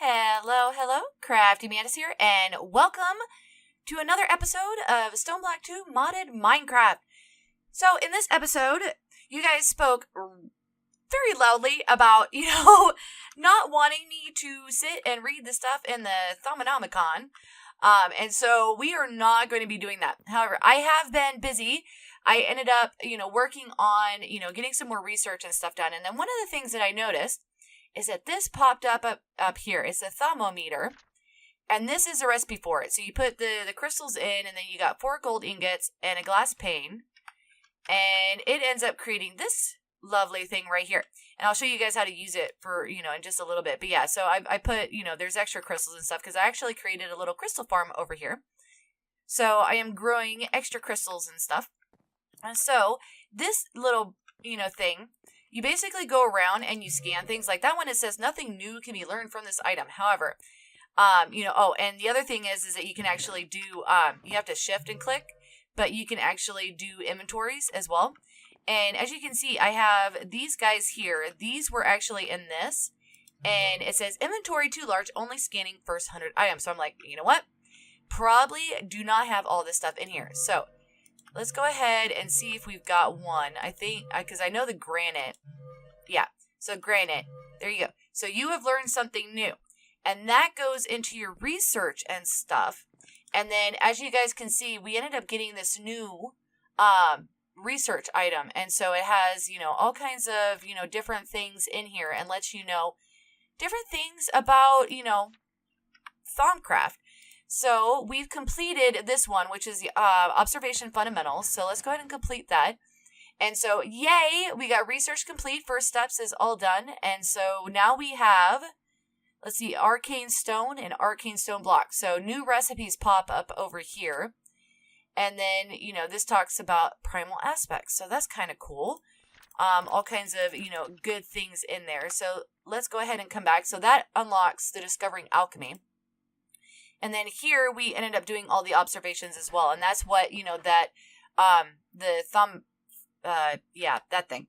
Hello, CraftingMantis here, and welcome to another episode of Stoneblock 2 Modded Minecraft. So, in this episode, you guys spoke very loudly about, not wanting me to sit and read the stuff in the Thaumcraft. And so we are not going to be doing that. However, I have been busy. I ended up, working on, getting some more research and stuff done. And then one of the things that I noticed is that this popped up here. It's a thermometer, and this is a recipe for it. So you put the crystals in, and then you got 4 gold ingots and a glass pane, and it ends up creating this lovely thing right here. And I'll show you guys how to use it for, in just a little bit. But yeah, so I put, there's extra crystals and stuff because I actually created a little crystal farm over here. So I am growing extra crystals and stuff. And so this little, thing, you basically go around and you scan things. Like that one, it says nothing new can be learned from this item. However, and the other thing is that you can actually do, you have to shift and click, but you can actually do inventories as well. And as you can see, I have these guys here. These were actually in this, and it says inventory too large, only scanning first 100 items. So I'm like, you know what? Probably do not have all this stuff in here. So let's go ahead and see if we've got one. I think, because I know the granite. Yeah, so granite. There you go. So you have learned something new. And that goes into your research and stuff. And then, as you guys can see, we ended up getting this new research item. And so it has, all kinds of, different things in here and lets you know different things about, Thaumcraft. So we've completed this one, which is the observation fundamentals. So let's go ahead and complete that. And so, yay, we got research complete. First steps is all done. And so now we have, let's see, arcane stone and arcane stone block. So new recipes pop up over here. And then, this talks about primal aspects. So that's kind of cool. All kinds of, good things in there. So let's go ahead and come back. So that unlocks the discovering alchemy. And then here we ended up doing all the observations as well. And that's what, that, that thing.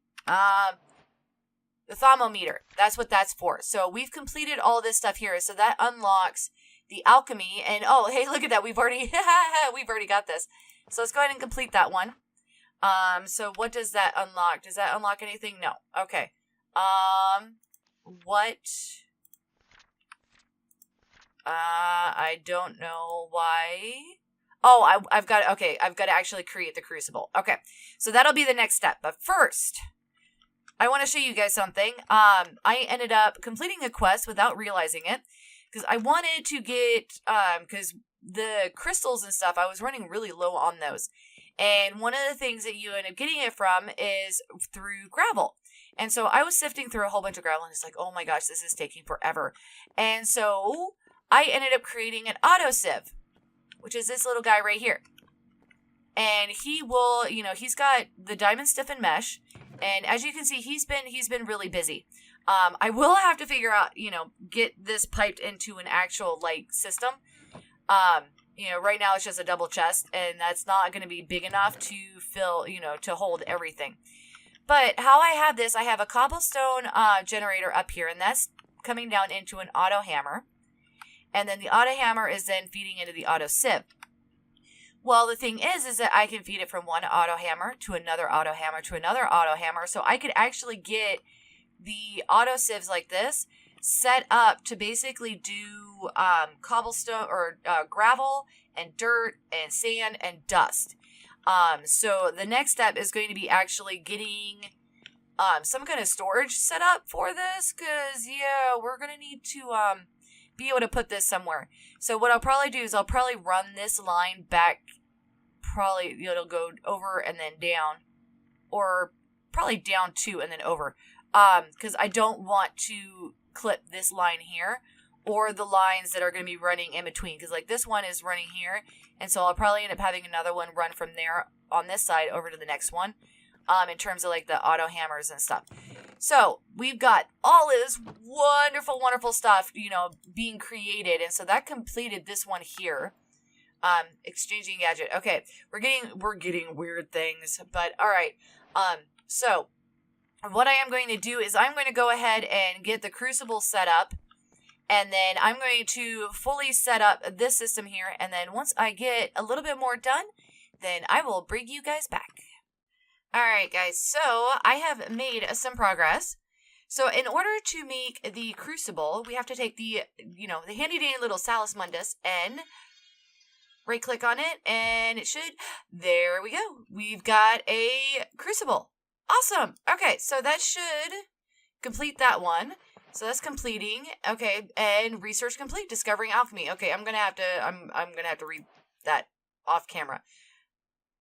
The thermometer. That's what that's for. So we've completed all this stuff here. So that unlocks the alchemy. And, oh, hey, look at that. We've already got this. So let's go ahead and complete that one. So what does that unlock? Does that unlock anything? No. Okay. What? I don't know why. Oh, I've got to actually create the crucible. Okay, so that'll be the next step. But first, I want to show you guys something. I ended up completing a quest without realizing it because I wanted to get, because the crystals and stuff, I was running really low on those. And one of the things that you end up getting it from is through gravel. And so I was sifting through a whole bunch of gravel and it's like, oh my gosh, this is taking forever. And so I ended up creating an auto sieve, which is this little guy right here. And he will, he's got the diamond stiffened mesh. And as you can see, he's been really busy. I will have to figure out, get this piped into an actual, system. Right now it's just a double chest, and that's not going to be big enough to fill, to hold everything. But how I have this, I have a cobblestone generator up here, and that's coming down into an auto hammer. And then the auto hammer is then feeding into the auto sieve. Well, the thing is that I can feed it from one auto hammer to another auto hammer to another auto hammer. So I could actually get the auto sieves like this set up to basically do cobblestone or gravel and dirt and sand and dust. So the next step is going to be actually getting some kind of storage set up for this. Because, yeah, we're going to need to be able to put this somewhere. So what I'll probably do is I'll probably run this line back, probably it'll go over and then down, or probably down 2 and then over, because I don't want to clip this line here or the lines that are going to be running in between, because this one is running here, and so I'll probably end up having another one run from there on this side over to the next one, in terms of the auto hammers and stuff. So we've got all this wonderful, wonderful stuff, being created. And so that completed this one here. Exchanging gadget. Okay. We're getting weird things, but all right. So what I am going to do is I'm going to go ahead and get the crucible set up And then I'm going to fully set up this system here. And then once I get a little bit more done, then I will bring you guys back. All right, guys. So I have made some progress. So in order to make the crucible, we have to take the handy dandy little Salus Mundus and right click on it, and it should, there we go. We've got a crucible. Awesome. Okay, so that should complete that one. So that's completing. Okay, and research complete, discovering alchemy. Okay, I'm gonna have to read that off camera.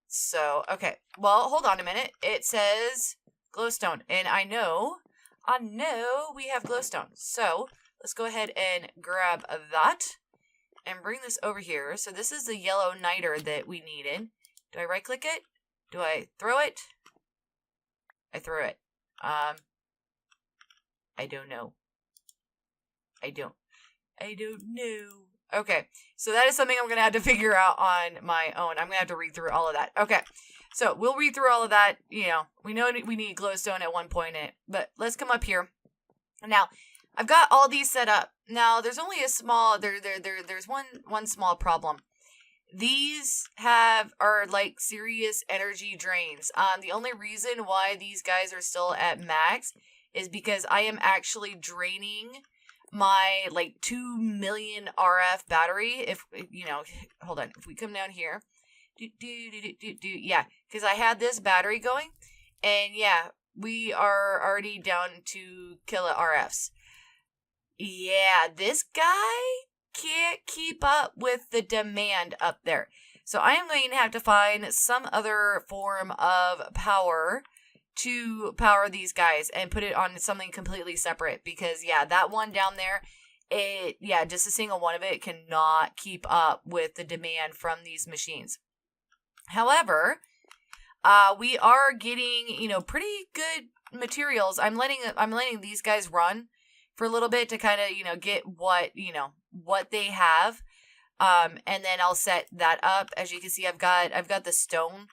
So, okay. Well, hold on a minute. It says glowstone, and I know we have glowstone. So let's go ahead and grab that and bring this over here. So this is the yellow niter that we needed. Do I right click it? Do I throw it? I throw it. I don't know. I don't know. Okay, so that is something I'm going to have to figure out on my own. I'm going to have to read through all of that. Okay, so we'll read through all of that. You know we need glowstone at one point in it. But let's come up here. Now, I've got all these set up. Now, there's only a small, there's one small problem. These are like serious energy drains. The only reason why these guys are still at max is because I am actually draining my like 2 million RF battery. If hold on, if we come down here, yeah, because I had this battery going, and yeah, we are already down to kilo RFs. Yeah, this guy can't keep up with the demand up there. So I am going to have to find some other form of power to power these guys and put it on something completely separate, because yeah, that one down there, just a single one of it cannot keep up with the demand from these machines. However, we are getting, pretty good materials. I'm letting these guys run for a little bit to kind of, get what they have. And then I'll set that up. As you can see, I've got the stone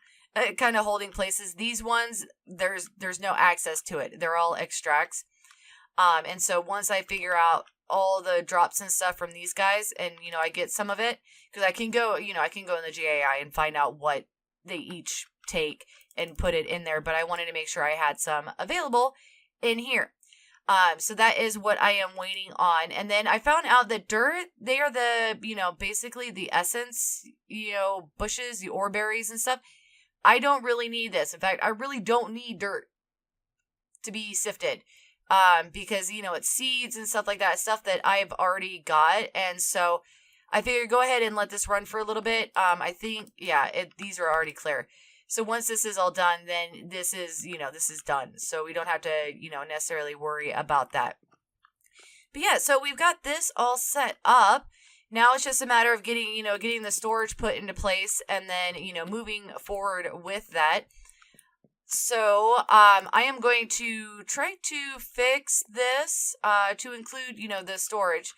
kind of holding places. These ones, there's no access to it. They're all extracts. And so once I figure out all the drops and stuff from these guys, and I get some of it, because I can go in the GAI and find out what they each take and put it in there. But I wanted to make sure I had some available in here. So that is what I am waiting on. And then I found out that dirt, they are the, basically the essence, bushes, the ore berries and stuff. I don't really need this. In fact, I really don't need dirt to be sifted. Because, it's seeds and stuff like that, stuff that I've already got. And so I figured go ahead and let this run for a little bit. I think, these are already clear. So once this is all done, then this is done. So we don't have to, necessarily worry about that. But yeah, so we've got this all set up. Now it's just a matter of getting the storage put into place, and then, moving forward with that. So, I am going to try to fix this, to include, the storage.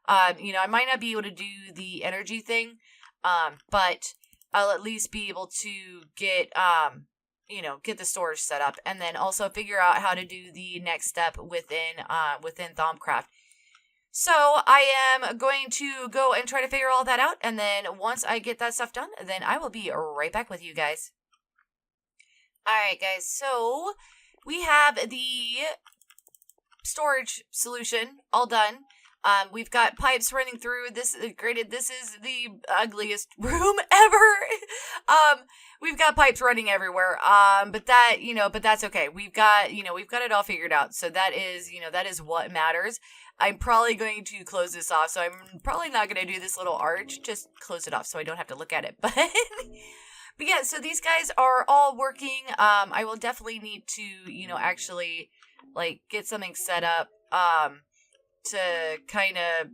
I might not be able to do the energy thing, but I'll at least be able to get the storage set up, and then also figure out how to do the next step within Thaumcraft. So I am going to go and try to figure all that out, and then once I get that stuff done, then I will be right back with you guys. Alright guys, so we have the storage solution all done. We've got pipes running through. This is the ugliest room ever. We've got pipes running everywhere. But that's okay. We've got it all figured out. So that is what matters. I'm probably going to close this off. So I'm probably not going to do this little arch. Just close it off so I don't have to look at it. But yeah, so these guys are all working. I will definitely need to, actually like get something set up, to kind of,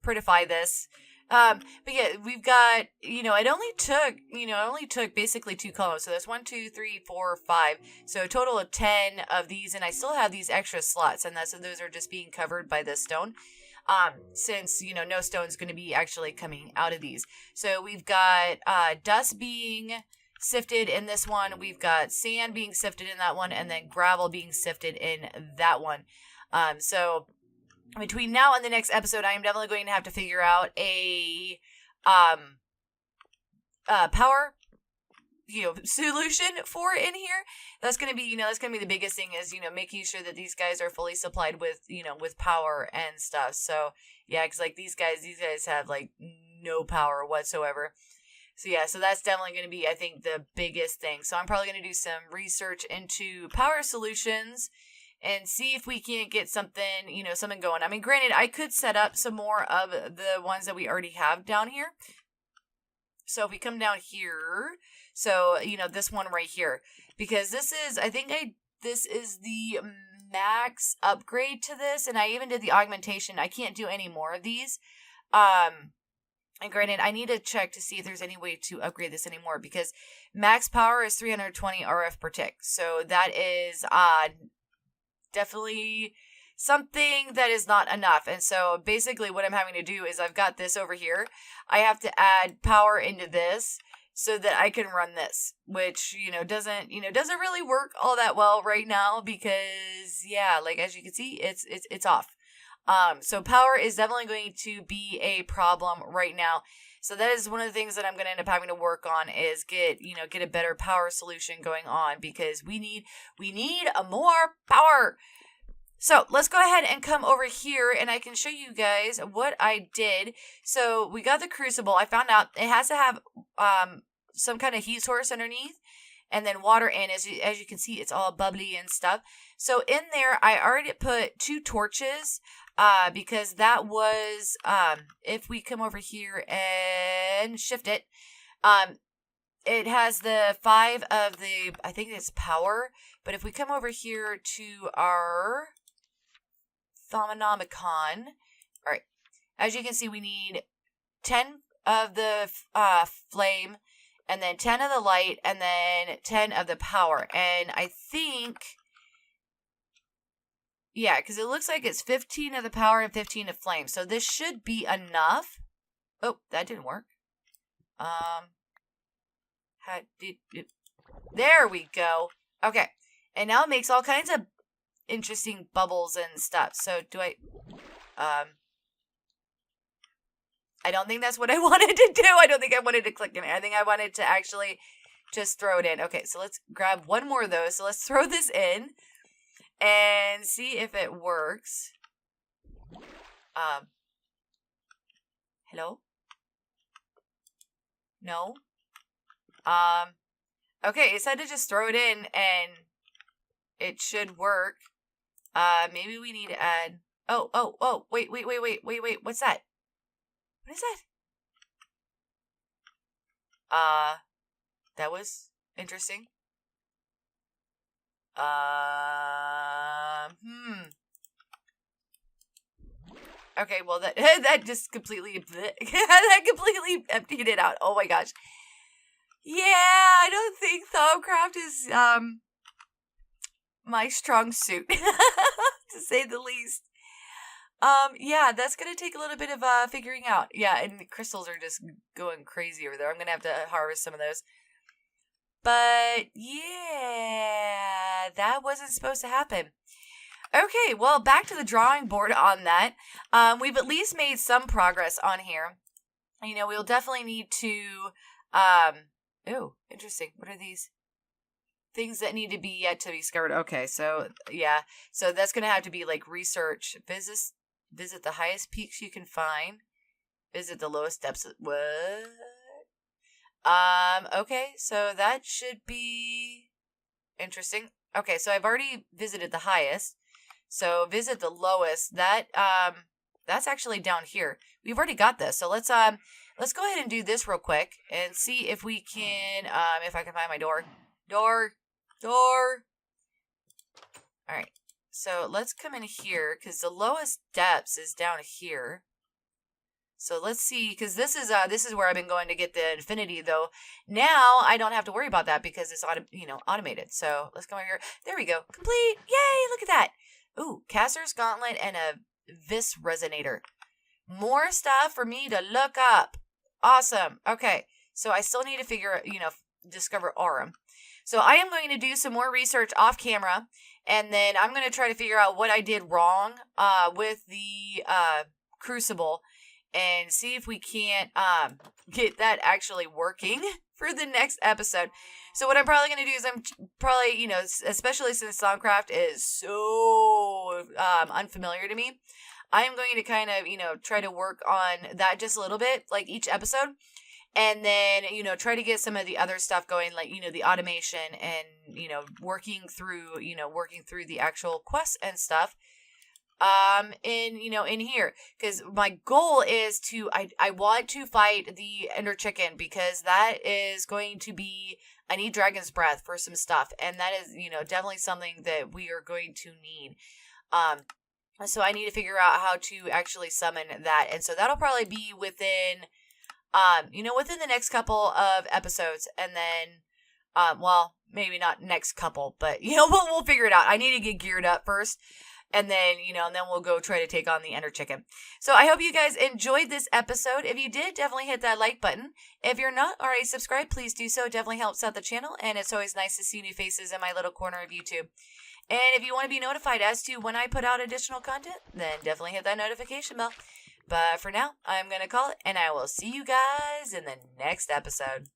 prettify this. But yeah, we've got, it only took basically 2 columns. So there's 1, 2, 3, 4, 5. So a total of 10 of these, and I still have these extra slots, and so those are just being covered by this stone. Since, no stone's going to be actually coming out of these. So we've got, dust being sifted in this one. We've got sand being sifted in that one, and then gravel being sifted in that one. So between now and the next episode, I am definitely going to have to figure out a power solution for in here. That's going to be, that's going to be the biggest thing is, making sure that these guys are fully supplied with, with power and stuff. So yeah, because like these guys have like no power whatsoever. So yeah, so that's definitely going to be, I think, the biggest thing. So I'm probably going to do some research into power solutions and see if we can't get something, something going. I mean, granted, I could set up some more of the ones that we already have down here. So if we come down here, so, this one right here, because this is, this is the max upgrade to this, and I even did the augmentation. I can't do any more of these. And granted, I need to check to see if there's any way to upgrade this anymore, because max power is 320 RF per tick. So that is, definitely something that is not enough. And so basically what I'm having to do is I've got this over here. I have to add power into this so that I can run this, which, doesn't really work all that well right now because, yeah, like as you can see, it's off. So power is definitely going to be a problem right now. So that is one of the things that I'm going to end up having to work on is get a better power solution going on because we need a more power. So let's go ahead and come over here and I can show you guys what I did. So we got the crucible. I found out it has to have some kind of heat source underneath and then water in. As you can see, it's all bubbly and stuff. So in there, I already put 2 torches because that was, if we come over here and shift it, it has the 5 of the, I think it's power. But if we come over here to our Thaumcraft, all right, as you can see, we need 10 of the flame, and then 10 of the light, and then 10 of the power. And I think, yeah, because it looks like it's 15 of the power and 15 of flame. So this should be enough. Oh, that didn't work. There we go. Okay. And now it makes all kinds of interesting bubbles and stuff. So do I don't think that's what I wanted to do. I don't think I wanted to click in it. I think I wanted to actually just throw it in. Okay, so let's grab one more of those. So let's throw this in and see if it works. Hello? No? Okay, it said to just throw it in and it should work. Maybe we need to add... Oh, wait, what's that? What is that? That was interesting. Okay, well, that just completely... that completely emptied it out. Oh my gosh. Yeah, I don't think Thaumcraft is, my strong suit, to say the least. Yeah, that's gonna take a little bit of figuring out. Yeah, and the crystals are just going crazy over there. I'm gonna have to harvest some of those. But yeah, that wasn't supposed to happen. Okay, well, back to the drawing board on that. We've at least made some progress on here. We'll definitely need to, oh, interesting. What are these? Things that need to be yet to be discovered. Okay, so, yeah. So that's going to have to be, like, research. Visit the highest peaks you can find. Visit the lowest depths. What? Okay, so that should be interesting. Okay, so I've already visited the highest. So visit the lowest. That's actually down here. We've already got this. So let's go ahead and do this real quick and see if we can, if I can find my door. Door. All right. So let's come in here because the lowest depths is down here. So let's see, because this is where I've been going to get the infinity, though. Now I don't have to worry about that because it's automated. So let's come over here. There we go. Complete. Yay! Look at that. Ooh, Caster's Gauntlet and a Vis Resonator. More stuff for me to look up. Awesome. Okay, so I still need to discover Aurum. So I am going to do some more research off camera And then I'm going to try to figure out what I did wrong with the crucible and see if we can't get that actually working for the next episode. So what I'm probably going to do is I'm probably, especially since Thaumcraft is so unfamiliar to me, I am going to kind of, try to work on that just a little bit, like each episode. And then, try to get some of the other stuff going, like, the automation and, working through the actual quests and stuff. In here, because my goal is I want to fight the Ender Chicken, because that is going to be, I need Dragon's Breath for some stuff. And that is, definitely something that we are going to need. So I need to figure out how to actually summon that. And so that'll probably be within the next couple of episodes. And then, maybe not next couple, but, we'll figure it out. I need to get geared up first. And then, and then we'll go try to take on the Ender Chicken. So I hope you guys enjoyed this episode. If you did, definitely hit that like button. If you're not already subscribed, please do so. It definitely helps out the channel. And it's always nice to see new faces in my little corner of YouTube. And if you want to be notified as to when I put out additional content, then definitely hit that notification bell. But for now, I'm going to call it, and I will see you guys in the next episode.